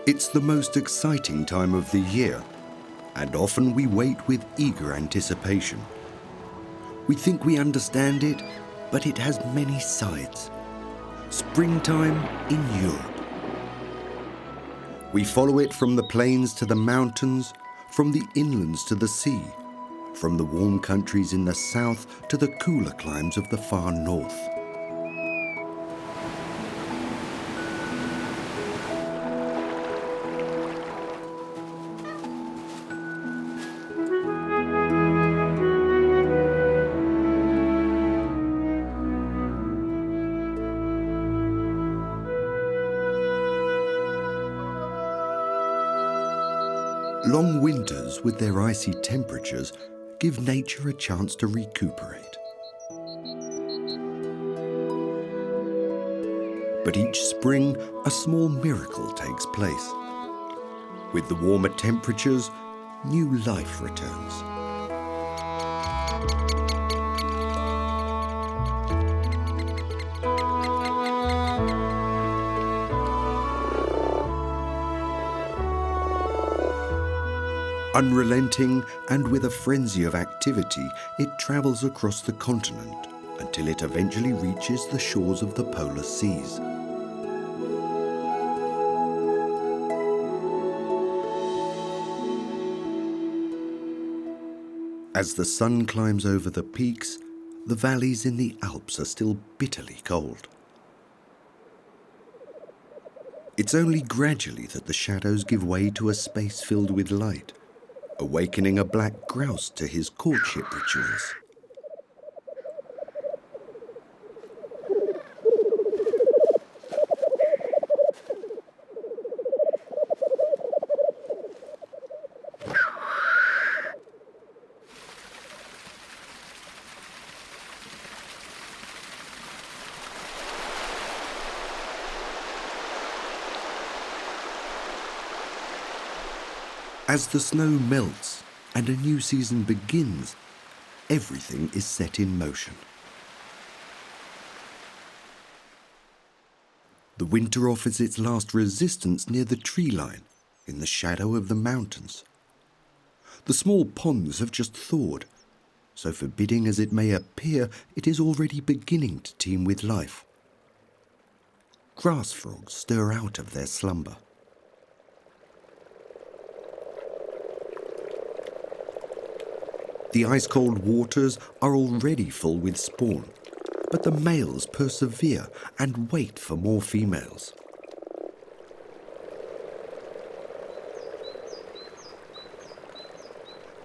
It's the most exciting time of the year, and often we wait with eager anticipation. We think we understand it, but it has many sides. Springtime in Europe. We follow it from the plains to the mountains, from the inlands to the sea, from the warm countries in the south to the cooler climes of the far north. Long winters with their icy temperatures give nature a chance to recuperate. But each spring, a small miracle takes place. With the warmer temperatures, new life returns. Unrelenting and with a frenzy of activity, it travels across the continent until it eventually reaches the shores of the polar seas. As the sun climbs over the peaks, the valleys in the Alps are still bitterly cold. It's only gradually that the shadows give way to a space filled with light, awakening a black grouse to his courtship rituals. As the snow melts and a new season begins, everything is set in motion. The winter offers its last resistance near the tree line, in the shadow of the mountains. The small ponds have just thawed, so forbidding as it may appear, it is already beginning to teem with life. Grass frogs stir out of their slumber. The ice-cold waters are already full with spawn, but the males persevere and wait for more females.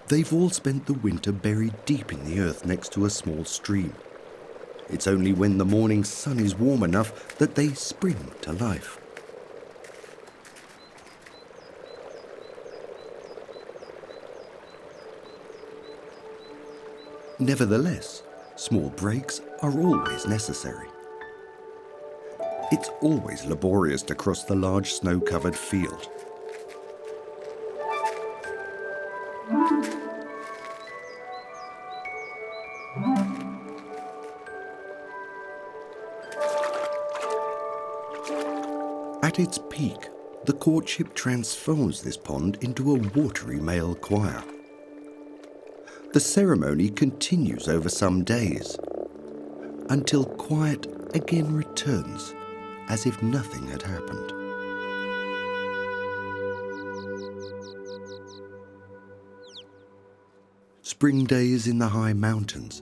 They've all spent the winter buried deep in the earth next to a small stream. It's only when the morning sun is warm enough that they spring to life. Nevertheless, small breaks are always necessary. It's always laborious to cross the large snow-covered field. At its peak, the courtship transforms this pond into a watery male choir. The ceremony continues over some days, until quiet again returns, as if nothing had happened. Spring days in the high mountains.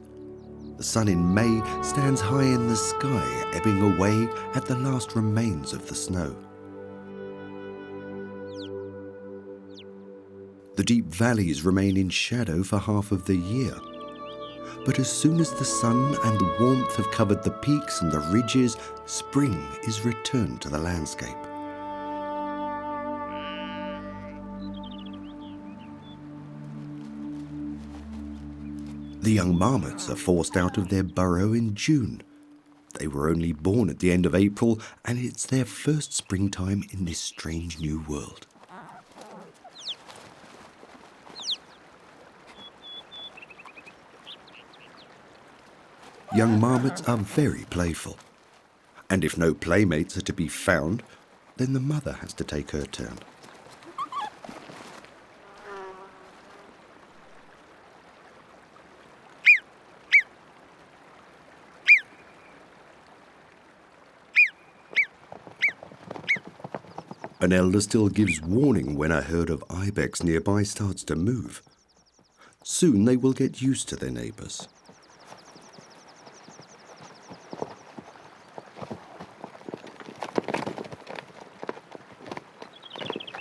The sun in May stands high in the sky, ebbing away at the last remains of the snow. The deep valleys remain in shadow for half of the year. But as soon as the sun and the warmth have covered the peaks and the ridges, spring is returned to the landscape. The young marmots are forced out of their burrow in June. They were only born at the end of April, and it's their first springtime in this strange new world. Young marmots are very playful, and if no playmates are to be found, then the mother has to take her turn. An elder still gives warning when a herd of ibex nearby starts to move. Soon they will get used to their neighbours.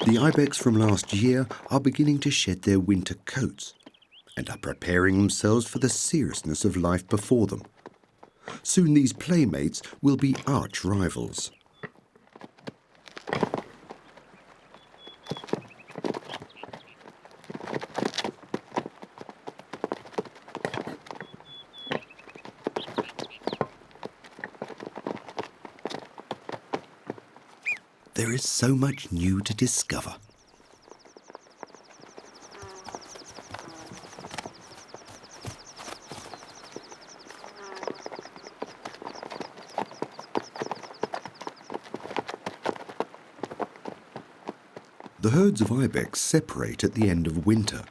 The ibex from last year are beginning to shed their winter coats and are preparing themselves for the seriousness of life before them. Soon these playmates will be arch rivals. There is so much new to discover. The herds of ibex separate at the end of winter.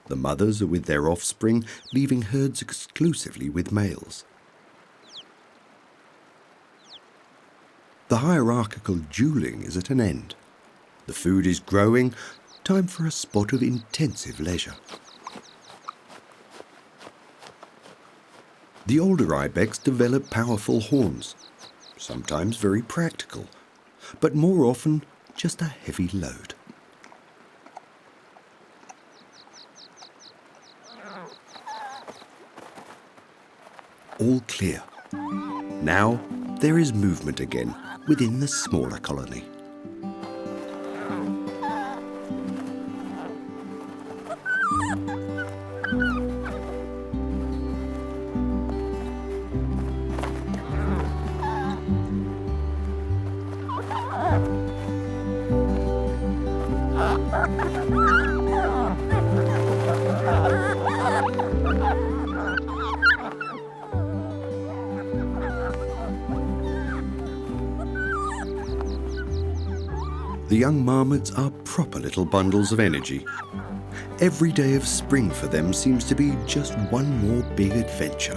The mothers are with their offspring, leaving herds exclusively with males. The hierarchical dueling is at an end. The food is growing, time for a spot of intensive leisure. The older ibex develop powerful horns, sometimes very practical, but more often just a heavy load. All clear. Now there is movement again within the smaller colony. The young marmots are proper little bundles of energy. Every day of spring for them seems to be just one more big adventure.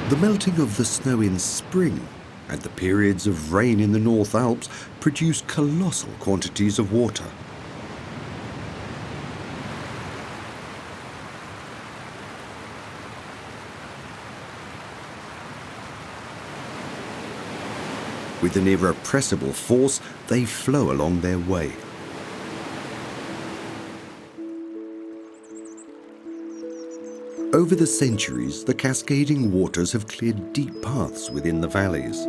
The melting of the snow in spring and the periods of rain in the North Alps produce colossal quantities of water. With an irrepressible force, they flow along their way. Over the centuries, the cascading waters have cleared deep paths within the valleys.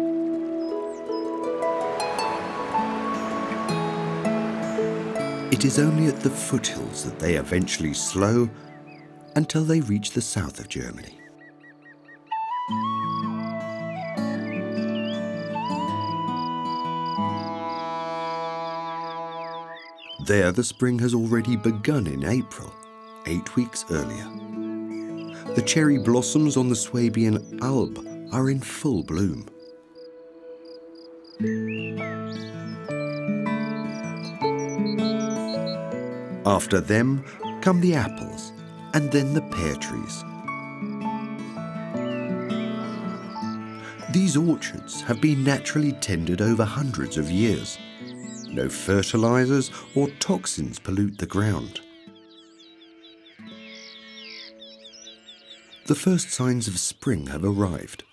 It is only at the foothills that they eventually slow until they reach the south of Germany. There the spring has already begun in April, 8 weeks earlier. The cherry blossoms on the Swabian Alb are in full bloom. After them come the apples and then the pear trees. These orchards have been naturally tended over hundreds of years. No fertilizers or toxins pollute the ground. The first signs of spring have arrived.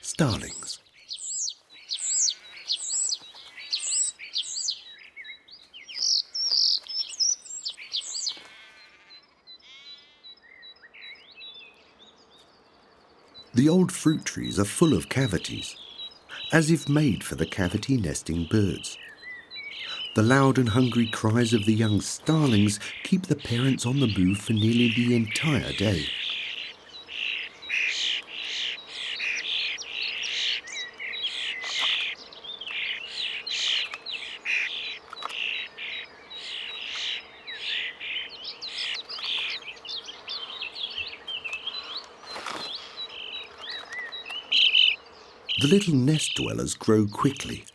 Starlings. The old fruit trees are full of cavities, as if made for the cavity nesting birds. The loud and hungry cries of the young starlings keep the parents on the move for nearly the entire day. The little nest dwellers grow quickly,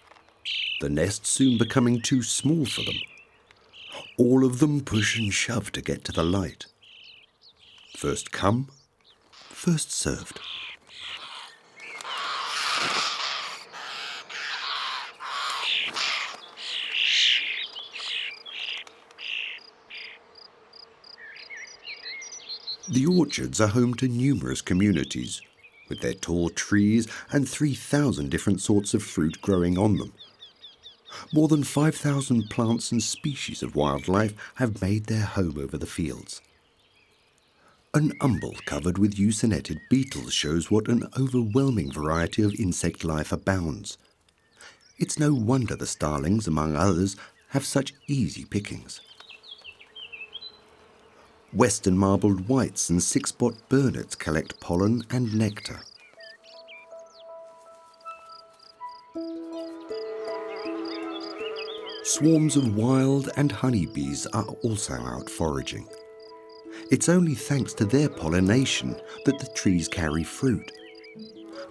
the nest soon becoming too small for them. All of them push and shove to get to the light. First come, first served. The orchards are home to numerous communities, with their tall trees and 3,000 different sorts of fruit growing on them. More than 5,000 plants and species of wildlife have made their home over the fields. An umbel covered with eucinetid beetles shows what an overwhelming variety of insect life abounds. It's no wonder the starlings, among others, have such easy pickings. Western marbled whites and six-spot burnets collect pollen and nectar. Swarms of wild and honeybees are also out foraging. It's only thanks to their pollination that the trees carry fruit.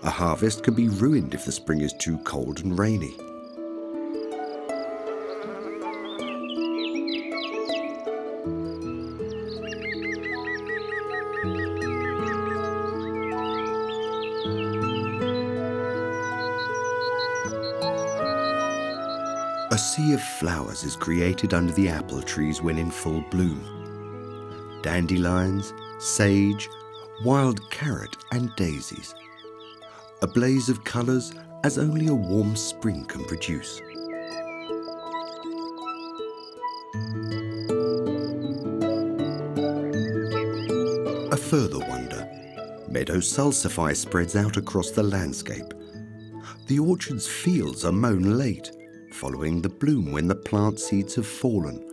A harvest can be ruined if the spring is too cold and rainy. A sea of flowers is created under the apple trees when in full bloom. Dandelions, sage, wild carrot and daisies. A blaze of colours as only a warm spring can produce. A further wonder, meadow salsify spreads out across the landscape. The orchard's fields are mown late, following the bloom when the plant seeds have fallen.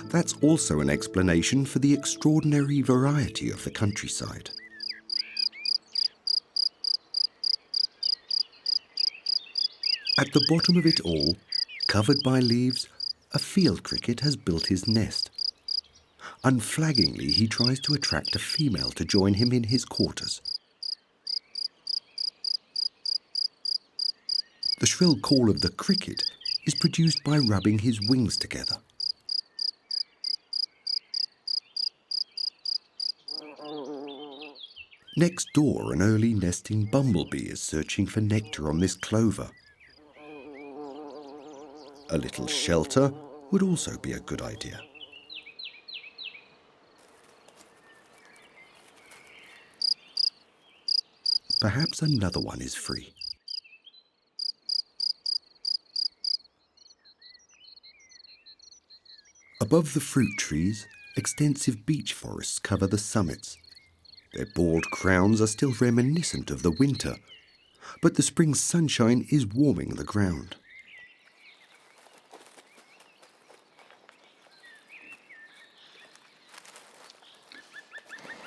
That's also an explanation for the extraordinary variety of the countryside. At the bottom of it all, covered by leaves, a field cricket has built his nest. Unflaggingly, he tries to attract a female to join him in his quarters. The shrill call of the cricket is produced by rubbing his wings together. Next door, an early nesting bumblebee is searching for nectar on this clover. A little shelter would also be a good idea. Perhaps another one is free. Above the fruit trees, extensive beech forests cover the summits. Their bald crowns are still reminiscent of the winter, but the spring sunshine is warming the ground.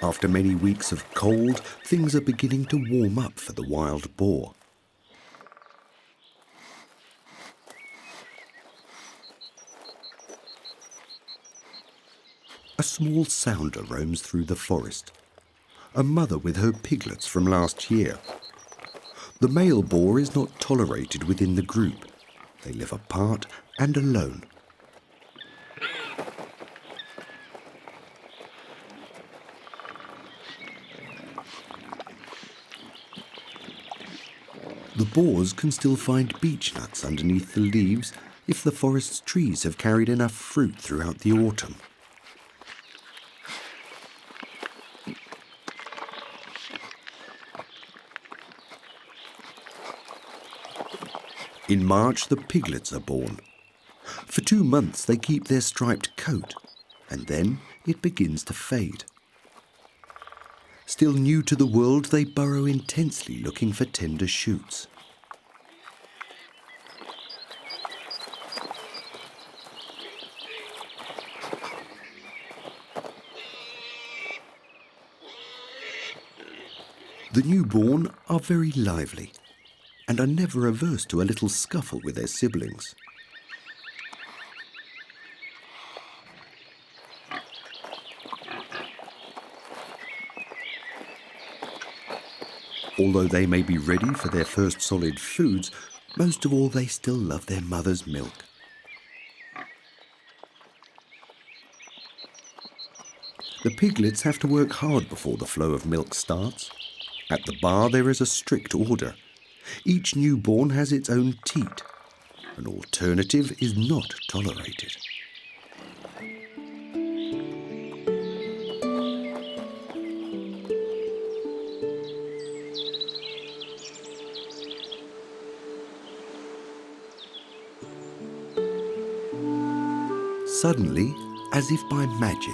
After many weeks of cold, things are beginning to warm up for the wild boar. A small sounder roams through the forest, a mother with her piglets from last year. The male boar is not tolerated within the group. They live apart and alone. The boars can still find beech nuts underneath the leaves if the forest's trees have carried enough fruit throughout the autumn. In March, the piglets are born. For 2 months, they keep their striped coat, and then it begins to fade. Still new to the world, they burrow intensely looking for tender shoots. The newborn are very lively and are never averse to a little scuffle with their siblings. Although they may be ready for their first solid foods, most of all they still love their mother's milk. The piglets have to work hard before the flow of milk starts. At the bar there is a strict order. Each newborn has its own teat. An alternative is not tolerated. Suddenly, as if by magic,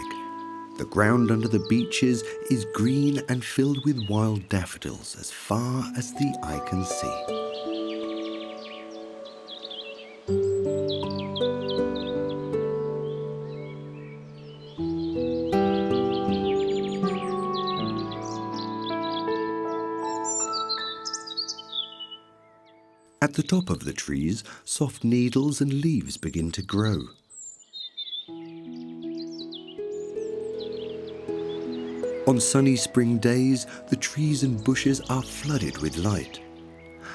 the ground under the beeches is green and filled with wild daffodils as far as the eye can see. At the top of the trees, soft needles and leaves begin to grow. On sunny spring days, the trees and bushes are flooded with light.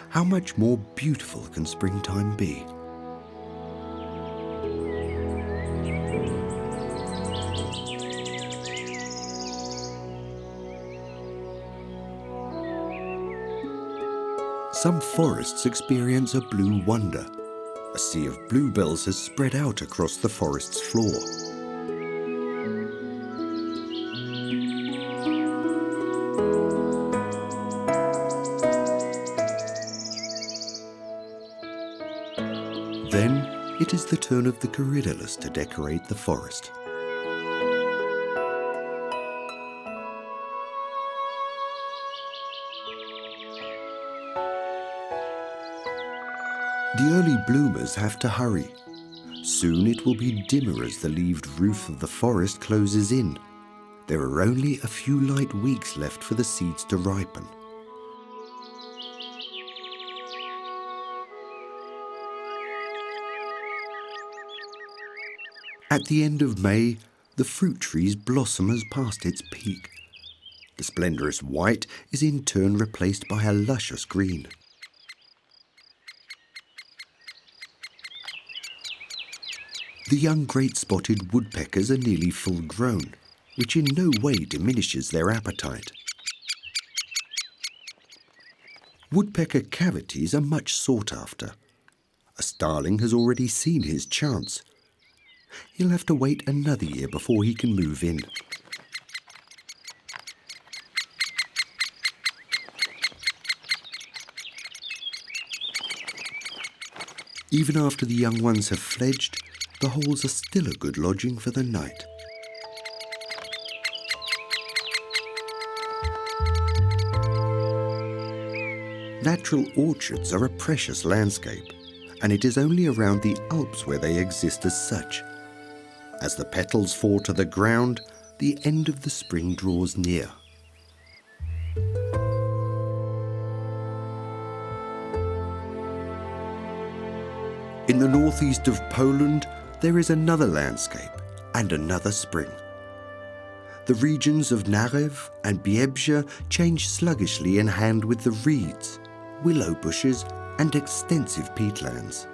How much more beautiful can springtime be? Some forests experience a blue wonder. A sea of bluebells has spread out across the forest's floor. Then it is the turn of the corydalus to decorate the forest. The early bloomers have to hurry. Soon it will be dimmer as the leaved roof of the forest closes in. There are only a few light weeks left for the seeds to ripen. At the end of May, the fruit tree's blossom has passed its peak. The splendorous white is in turn replaced by a luscious green. The young great-spotted woodpeckers are nearly full grown, which in no way diminishes their appetite. Woodpecker cavities are much sought after. A starling has already seen his chance. He'll have to wait another year before he can move in. Even after the young ones have fledged, the holes are still a good lodging for the night. Natural orchards are a precious landscape, and it is only around the Alps where they exist as such. As the petals fall to the ground, the end of the spring draws near. In the northeast of Poland, there is another landscape and another spring. The regions of Narew and Biebrzę change sluggishly in hand with the reeds, willow bushes and extensive peatlands.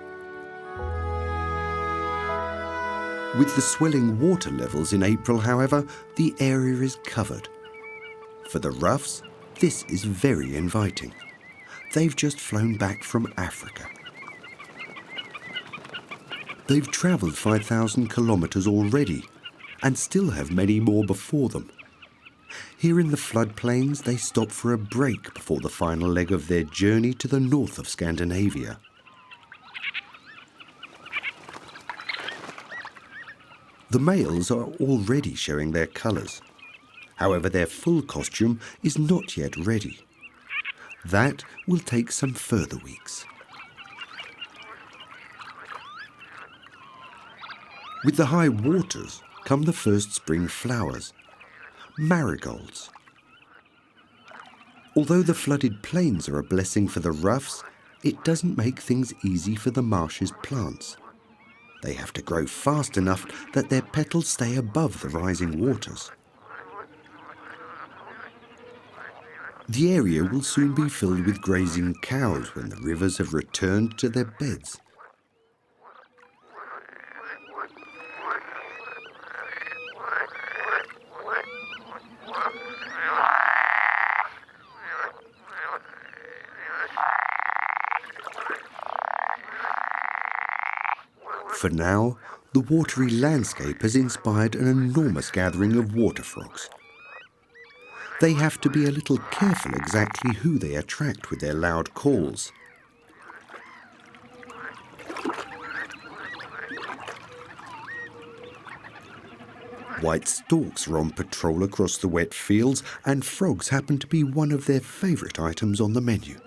With the swelling water levels in April, however, the area is covered. For the ruffs, this is very inviting. They've just flown back from Africa. They've travelled 5,000 kilometres already and still have many more before them. Here in the floodplains, they stop for a break before the final leg of their journey to the north of Scandinavia. The males are already showing their colours. However, their full costume is not yet ready. That will take some further weeks. With the high waters come the first spring flowers, marigolds. Although the flooded plains are a blessing for the ruffs, it doesn't make things easy for the marsh's plants. They have to grow fast enough that their petals stay above the rising waters. The area will soon be filled with grazing cows when the rivers have returned to their beds. For now, the watery landscape has inspired an enormous gathering of water frogs. They have to be a little careful exactly who they attract with their loud calls. White storks are on patrol across the wet fields, and frogs happen to be one of their favourite items on the menu.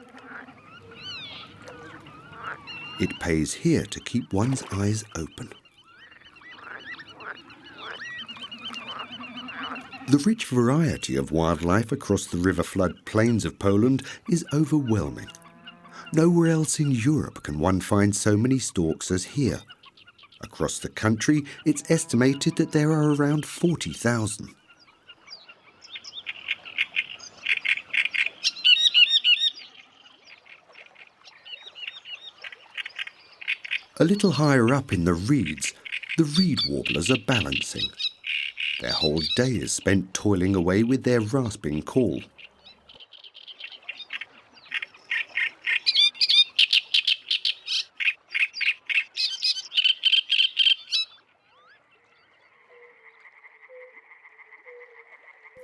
It pays here to keep one's eyes open. The rich variety of wildlife across the river flood plains of Poland is overwhelming. Nowhere else in Europe can one find so many storks as here. Across the country, it's estimated that there are around 40,000. A little higher up in the reeds, the reed warblers are balancing. Their whole day is spent toiling away with their rasping call.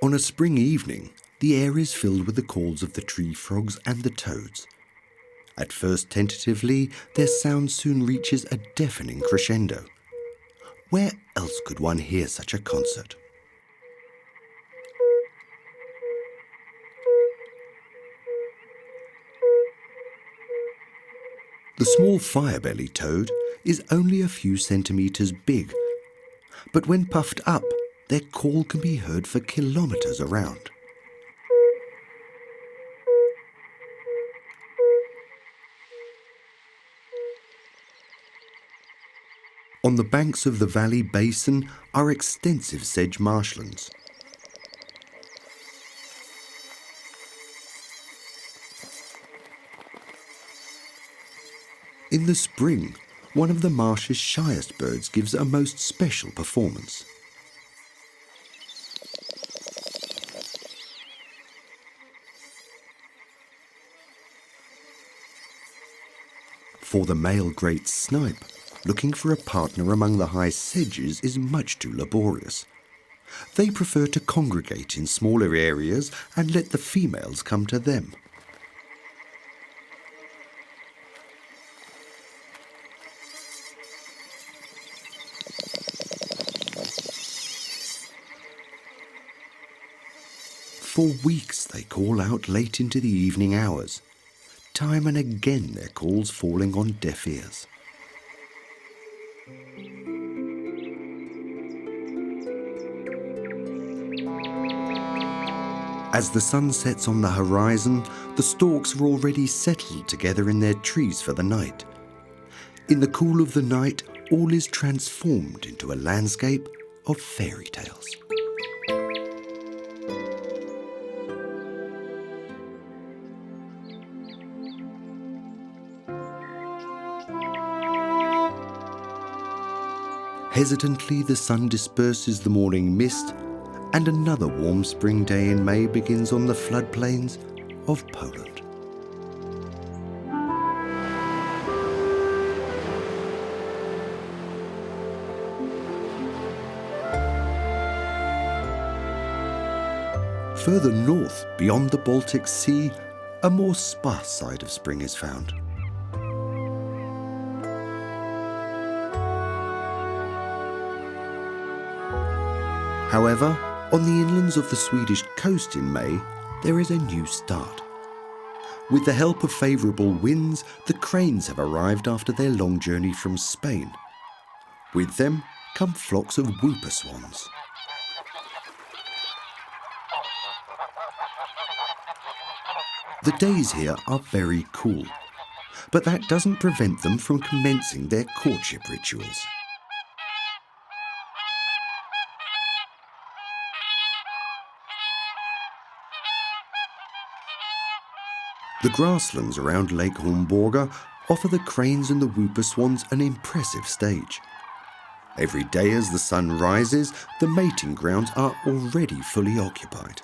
On a spring evening, the air is filled with the calls of the tree frogs and the toads. At first tentatively, their sound soon reaches a deafening crescendo. Where else could one hear such a concert? The small fire-belly toad is only a few centimetres big, but when puffed up, their call can be heard for kilometres around. On the banks of the valley basin are extensive sedge marshlands. In the spring, one of the marsh's shyest birds gives a most special performance. For the male great snipe, looking for a partner among the high sedges is much too laborious. They prefer to congregate in smaller areas and let the females come to them. For weeks they call out late into the evening hours. Time and again their calls falling on deaf ears. As the sun sets on the horizon, the storks are already settled together in their trees for the night. In the cool of the night, all is transformed into a landscape of fairy tales. Hesitantly, the sun disperses the morning mist, and another warm spring day in May begins on the floodplains of Poland. Further north, beyond the Baltic Sea, a more sparse side of spring is found. However, on the inlands of the Swedish coast in May, there is a new start. With the help of favourable winds, the cranes have arrived after their long journey from Spain. With them come flocks of whooper swans. The days here are very cool, but that doesn't prevent them from commencing their courtship rituals. The grasslands around Lake Hornborga offer the cranes and the whooper swans an impressive stage. Every day as the sun rises, the mating grounds are already fully occupied.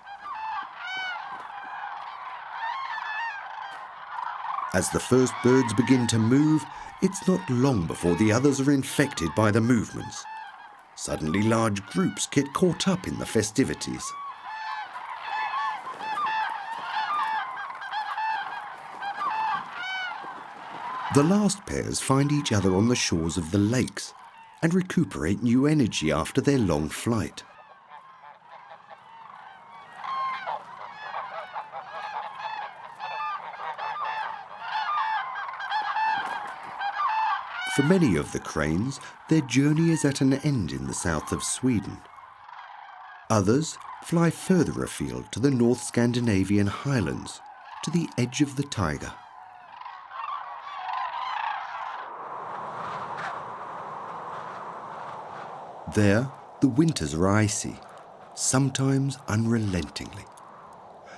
As the first birds begin to move, it's not long before the others are infected by the movements. Suddenly large groups get caught up in the festivities. The last pairs find each other on the shores of the lakes and recuperate new energy after their long flight. For many of the cranes, their journey is at an end in the south of Sweden. Others fly further afield to the North Scandinavian highlands, to the edge of the taiga. There, the winters are icy, sometimes unrelentingly.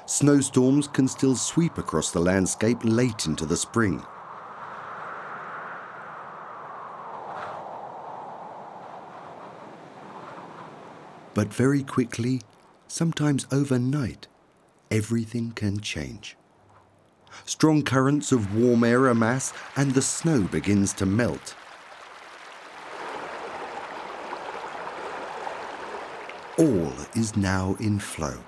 Snowstorms can still sweep across the landscape late into the spring. But very quickly, sometimes overnight, everything can change. Strong currents of warm air amass and the snow begins to melt. All is now in flow,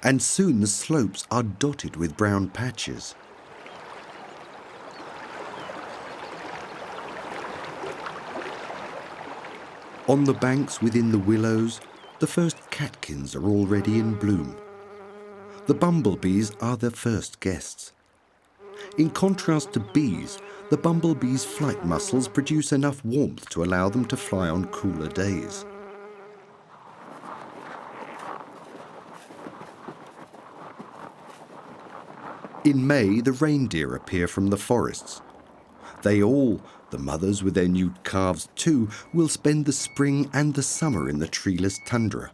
and soon the slopes are dotted with brown patches. On the banks within the willows, the first catkins are already in bloom. The bumblebees are the first guests. In contrast to bees, the bumblebees' flight muscles produce enough warmth to allow them to fly on cooler days. In May, the reindeer appear from the forests. They all, the mothers with their new calves too, will spend the spring and the summer in the treeless tundra.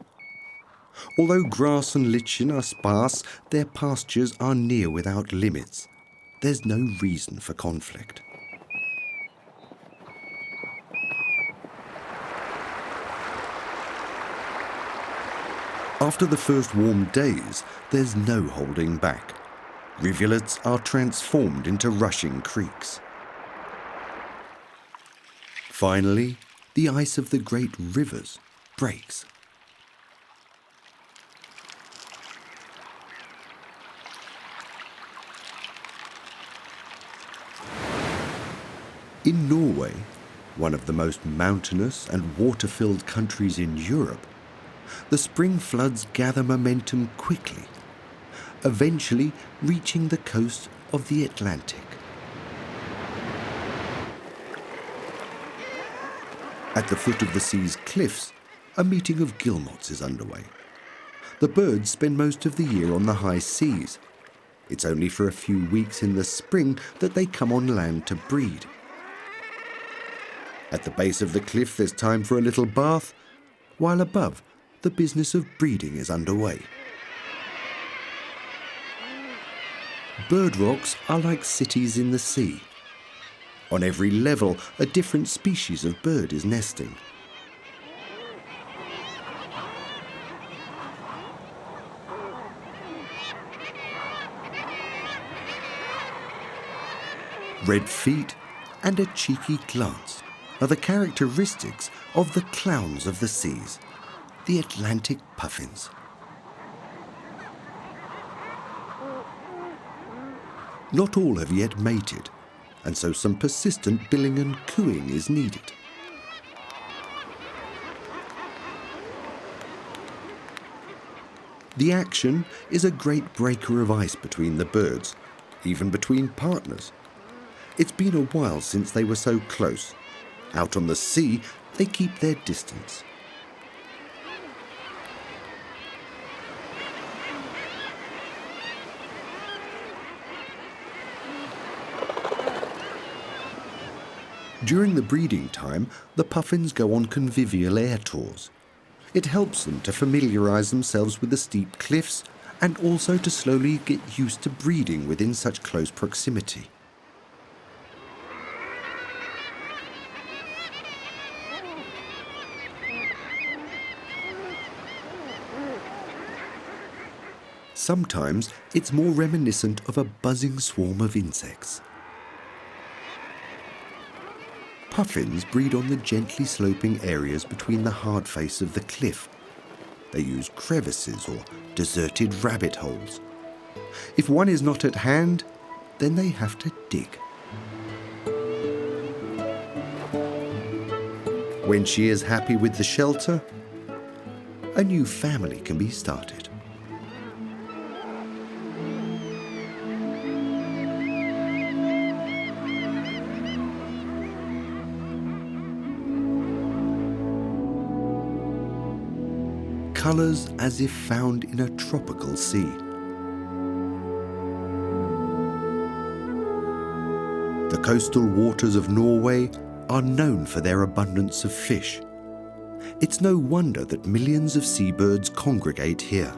Although grass and lichen are sparse, their pastures are near without limits. There's no reason for conflict. After the first warm days, there's no holding back. Rivulets are transformed into rushing creeks. Finally, the ice of the great rivers breaks. In Norway, one of the most mountainous and water-filled countries in Europe, the spring floods gather momentum quickly, eventually reaching the coast of the Atlantic. At the foot of the sea's cliffs, a meeting of guillemots is underway. The birds spend most of the year on the high seas. It's only for a few weeks in the spring that they come on land to breed. At the base of the cliff, there's time for a little bath, while above, the business of breeding is underway. Bird rocks are like cities in the sea. On every level, a different species of bird is nesting. Red feet and a cheeky glance are the characteristics of the clowns of the seas, the Atlantic puffins. Not all have yet mated, and so some persistent billing and cooing is needed. The action is a great breaker of ice between the birds, even between partners. It's been a while since they were so close. Out on the sea, they keep their distance. During the breeding time, the puffins go on convivial air tours. It helps them to familiarise themselves with the steep cliffs and also to slowly get used to breeding within such close proximity. Sometimes it's more reminiscent of a buzzing swarm of insects. Puffins breed on the gently sloping areas between the hard face of the cliff. They use crevices or deserted rabbit holes. If one is not at hand, then they have to dig. When she is happy with the shelter, a new family can be started. Colours as if found in a tropical sea. The coastal waters of Norway are known for their abundance of fish. It's no wonder that millions of seabirds congregate here.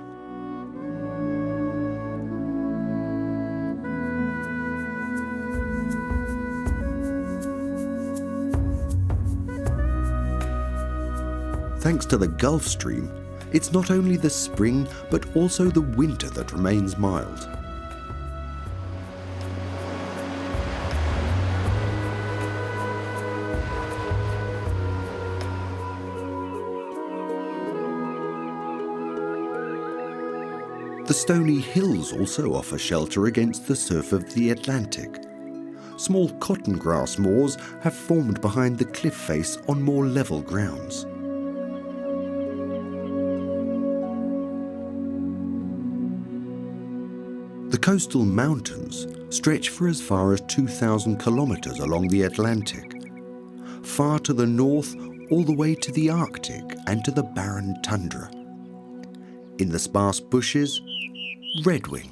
Thanks to the Gulf Stream, it's not only the spring but also the winter that remains mild. The stony hills also offer shelter against the surf of the Atlantic. Small cotton grass moors have formed behind the cliff face on more level grounds. The coastal mountains stretch for as far as 2,000 kilometers along the Atlantic, far to the north all the way to the Arctic and to the barren tundra. In the sparse bushes, redwing.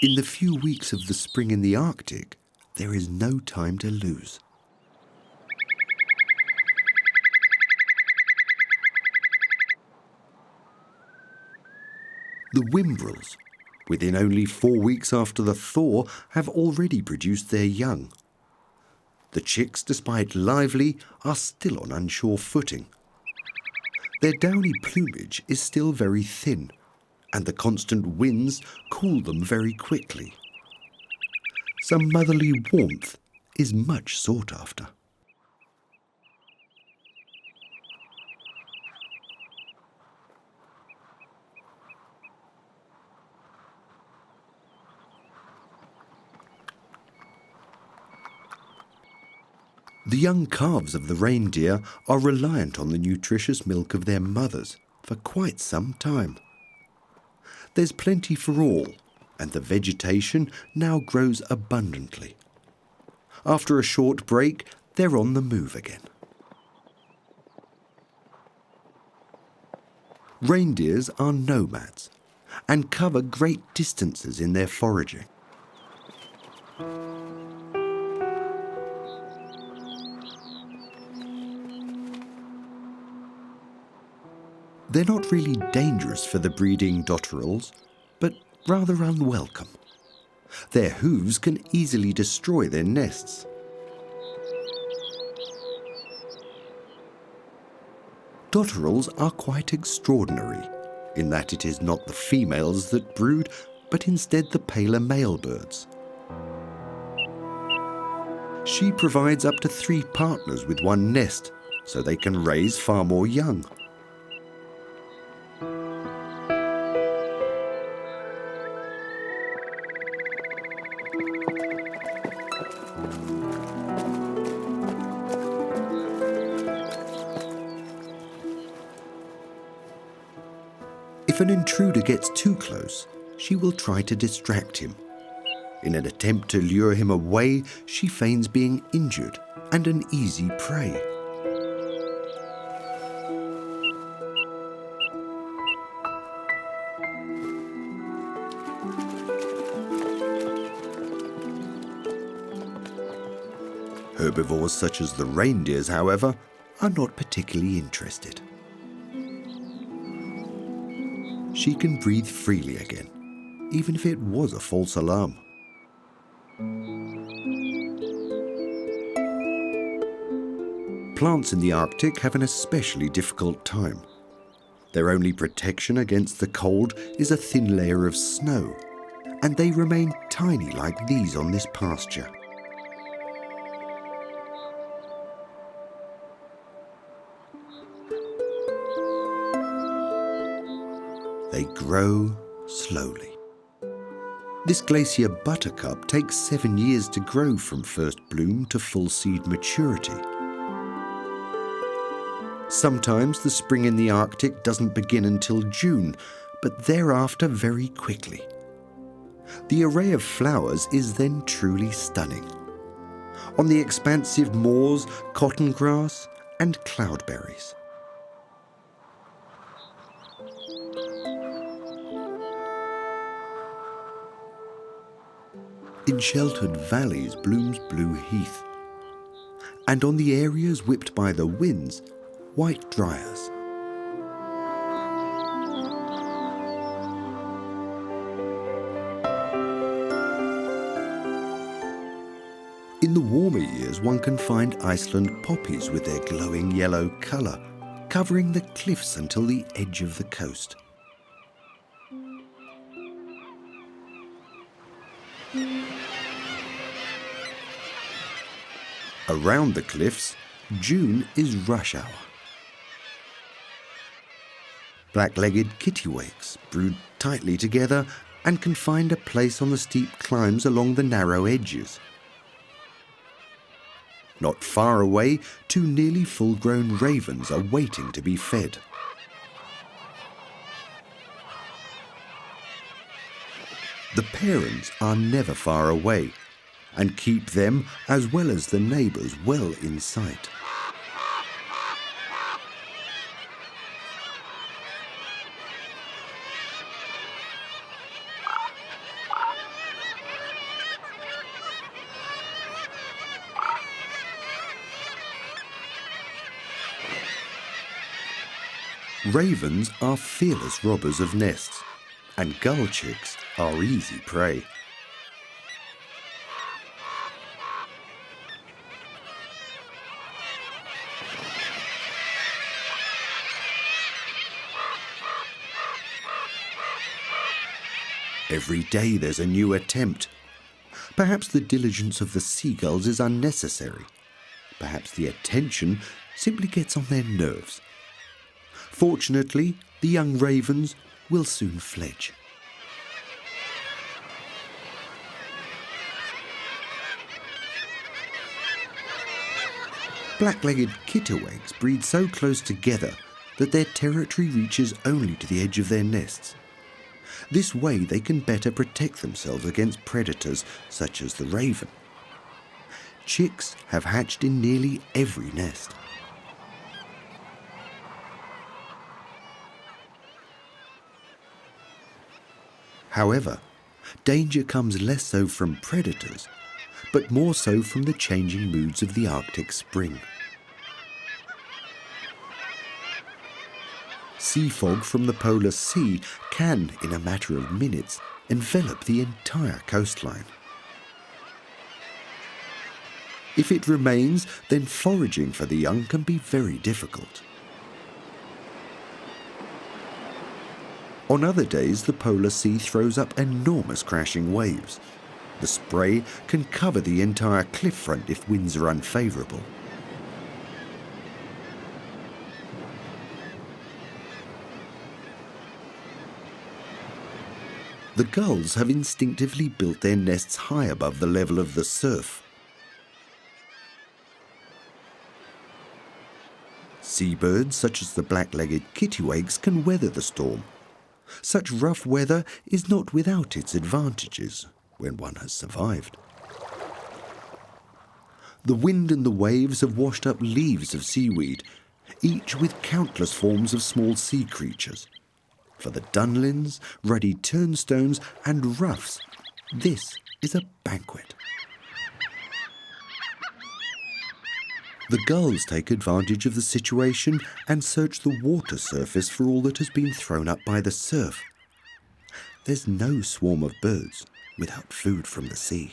In the few weeks of the spring in the Arctic, there is no time to lose. The whimbrels, within only 4 weeks after the thaw, have already produced their young. The chicks, despite lively, are still on unsure footing. Their downy plumage is still very thin, and the constant winds cool them very quickly. Some motherly warmth is much sought after. The young calves of the reindeer are reliant on the nutritious milk of their mothers for quite some time. There's plenty for all, and the vegetation now grows abundantly. After a short break, they're on the move again. Reindeers are nomads and cover great distances in their foraging. They're not really dangerous for the breeding dotterels, but rather unwelcome. Their hooves can easily destroy their nests. Dotterels are quite extraordinary, in that it is not the females that brood, but instead the paler male birds. She provides up to 3 partners with one nest, so they can raise far more young. If an intruder gets too close, she will try to distract him. In an attempt to lure him away, she feigns being injured and an easy prey. Her herbivores such as the reindeers, however, are not particularly interested. She can breathe freely again, even if it was a false alarm. Plants in the Arctic have an especially difficult time. Their only protection against the cold is a thin layer of snow, and they remain tiny like these on this pasture. They grow slowly. This glacier buttercup takes 7 years to grow from first bloom to full seed maturity. Sometimes the spring in the Arctic doesn't begin until June, but thereafter very quickly. The array of flowers is then truly stunning. On the expansive moors, cotton grass and cloudberries. In sheltered valleys blooms blue heath, and on the areas whipped by the winds, white dryas. In the warmer years, one can find Iceland poppies with their glowing yellow colour, covering the cliffs until the edge of the coast. Around the cliffs, June is rush hour. Black-legged kittiwakes brood tightly together and can find a place on the steep climbs along the narrow edges. Not far away, 2 nearly full-grown ravens are waiting to be fed. The parents are never far away and keep them, as well as the neighbours, well in sight. Ravens are fearless robbers of nests, and gull chicks are easy prey. Every day there's a new attempt. Perhaps the diligence of the seagulls is unnecessary. Perhaps the attention simply gets on their nerves. Fortunately, the young ravens will soon fledge. Black-legged kittiwakes breed so close together that their territory reaches only to the edge of their nests. This way they can better protect themselves against predators such as the raven. Chicks have hatched in nearly every nest. However, danger comes less so from predators, but more so from the changing moods of the Arctic spring. Sea fog from the polar sea can, in a matter of minutes, envelop the entire coastline. If it remains, then foraging for the young can be very difficult. On other days, the polar sea throws up enormous crashing waves. The spray can cover the entire cliff front if winds are unfavourable. The gulls have instinctively built their nests high above the level of the surf. Seabirds such as the black-legged kittiwakes can weather the storm. Such rough weather is not without its advantages when one has survived. The wind and the waves have washed up leaves of seaweed, each with countless forms of small sea creatures. For the dunlins, ruddy turnstones and ruffs, this is a banquet. The gulls take advantage of the situation and search the water surface for all that has been thrown up by the surf. There's no swarm of birds without food from the sea.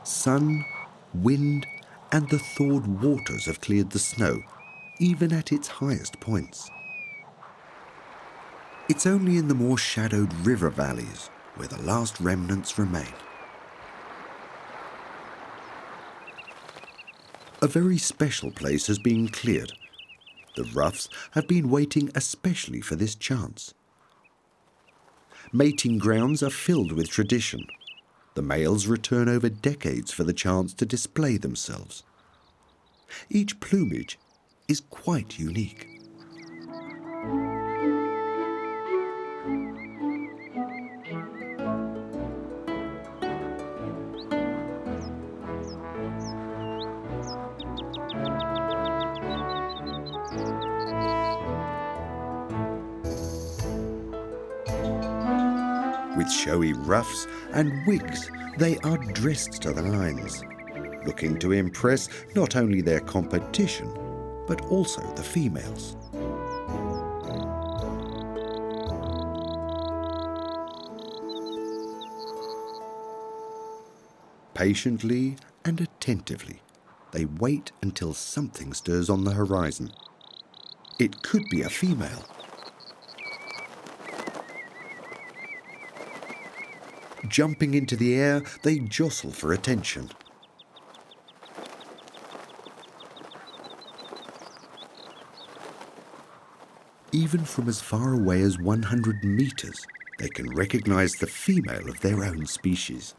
Sun, wind, and the thawed waters have cleared the snow, even at its highest points. It's only in the more shadowed river valleys where the last remnants remain. A very special place has been cleared. The ruffs have been waiting especially for this chance. Mating grounds are filled with tradition. The males return over decades for the chance to display themselves. Each plumage is quite unique. With showy ruffs and wigs, they are dressed to the nines, looking to impress not only their competition, but also the females. Patiently and attentively, they wait until something stirs on the horizon. It could be a female. Jumping into the air, they jostle for attention. Even from as far away as 100 meters, they can recognize the female of their own species.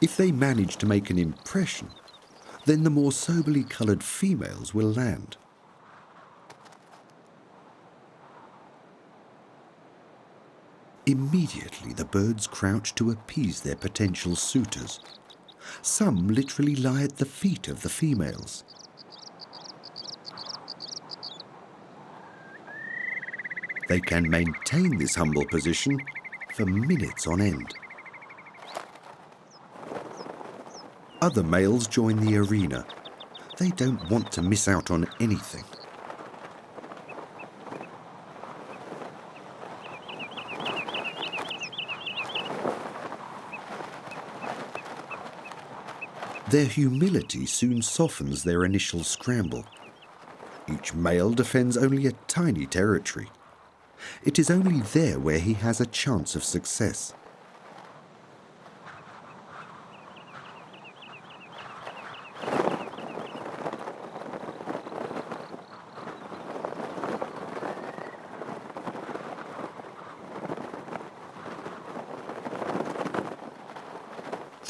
If they manage to make an impression, then the more soberly colored females will land. Immediately, the birds crouch to appease their potential suitors. Some literally lie at the feet of the females. They can maintain this humble position for minutes on end. Other males join the arena. They don't want to miss out on anything. Their humility soon softens their initial scramble. Each male defends only a tiny territory. It is only there where he has a chance of success.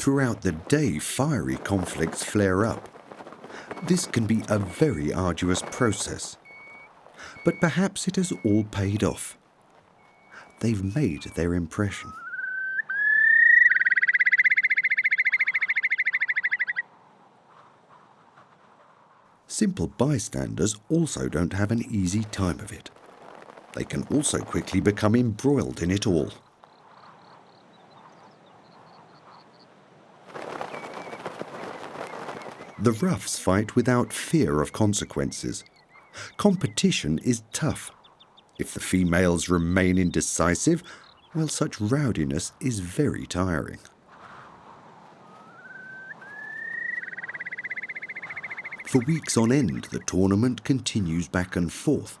Throughout the day, fiery conflicts flare up. This can be a very arduous process. But perhaps it has all paid off. They've made their impression. Simple bystanders also don't have an easy time of it. They can also quickly become embroiled in it all. The ruffs fight without fear of consequences. Competition is tough. If the females remain indecisive, well, such rowdiness is very tiring. For weeks on end, the tournament continues back and forth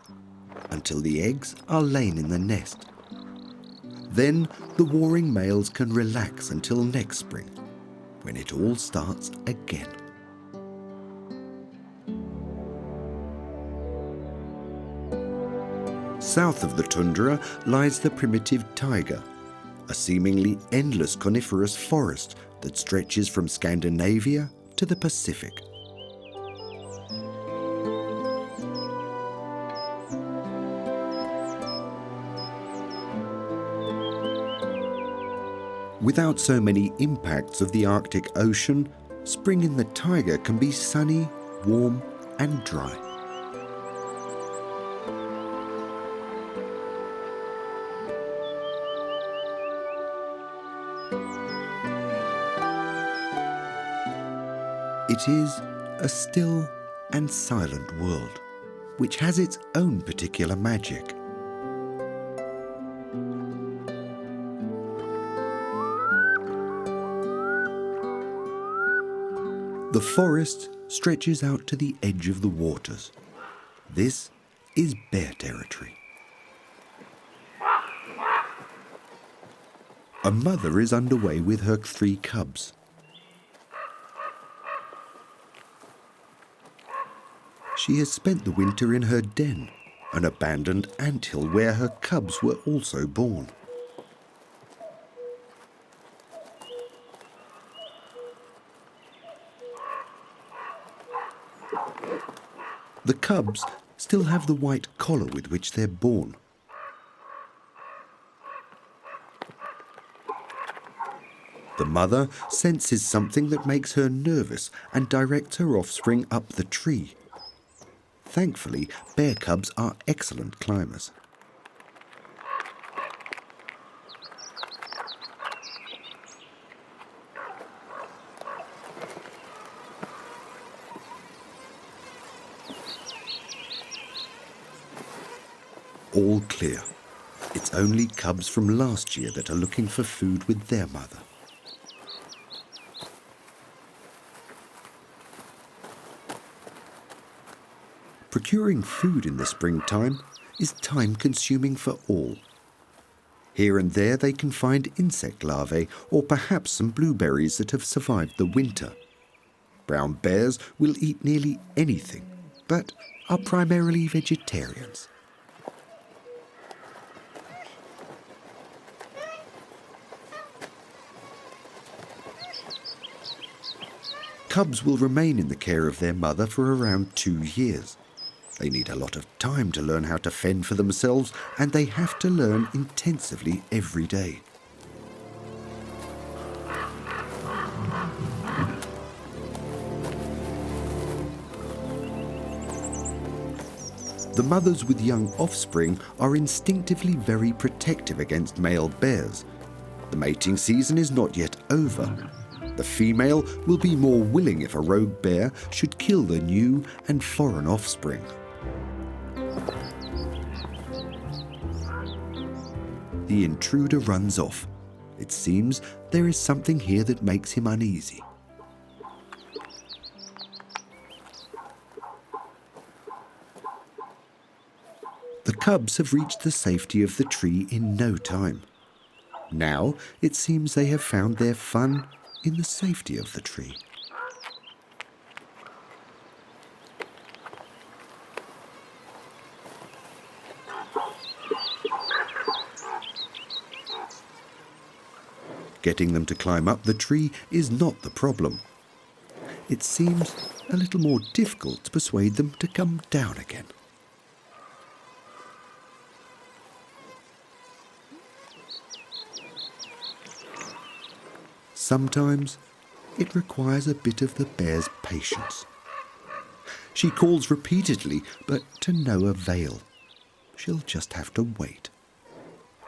until the eggs are laid in the nest. Then the warring males can relax until next spring, when it all starts again. South of the tundra lies the primitive taiga, a seemingly endless coniferous forest that stretches from Scandinavia to the Pacific. Without so many impacts of the Arctic Ocean, spring in the taiga can be sunny, warm, and dry. It is a still and silent world, which has its own particular magic. The forest stretches out to the edge of the waters. This is bear territory. A mother is underway with her 3 cubs. She has spent the winter in her den, an abandoned anthill where her cubs were also born. The cubs still have the white collar with which they're born. The mother senses something that makes her nervous and directs her offspring up the tree. Thankfully, bear cubs are excellent climbers. All clear. It's only cubs from last year that are looking for food with their mother. Procuring food in the springtime is time-consuming for all. Here and there they can find insect larvae or perhaps some blueberries that have survived the winter. Brown bears will eat nearly anything, but are primarily vegetarians. Cubs will remain in the care of their mother for around 2 years. They need a lot of time to learn how to fend for themselves, and they have to learn intensively every day. The mothers with young offspring are instinctively very protective against male bears. The mating season is not yet over. The female will be more willing if a rogue bear should kill the new and foreign offspring. The intruder runs off. It seems there is something here that makes him uneasy. The cubs have reached the safety of the tree in no time. Now it seems they have found their fun in the safety of the tree. Getting them to climb up the tree is not the problem. It seems a little more difficult to persuade them to come down again. Sometimes it requires a bit of the bear's patience. She calls repeatedly, but to no avail. She'll just have to wait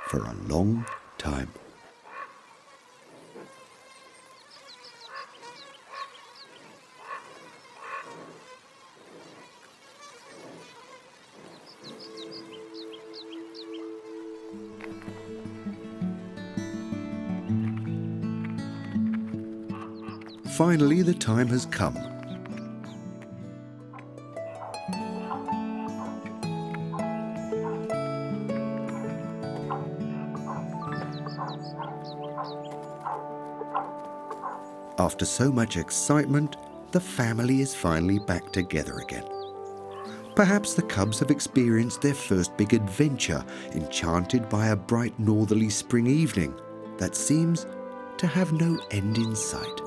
for a long time. Finally, the time has come. After so much excitement, the family is finally back together again. Perhaps the cubs have experienced their first big adventure, enchanted by a bright northerly spring evening that seems to have no end in sight.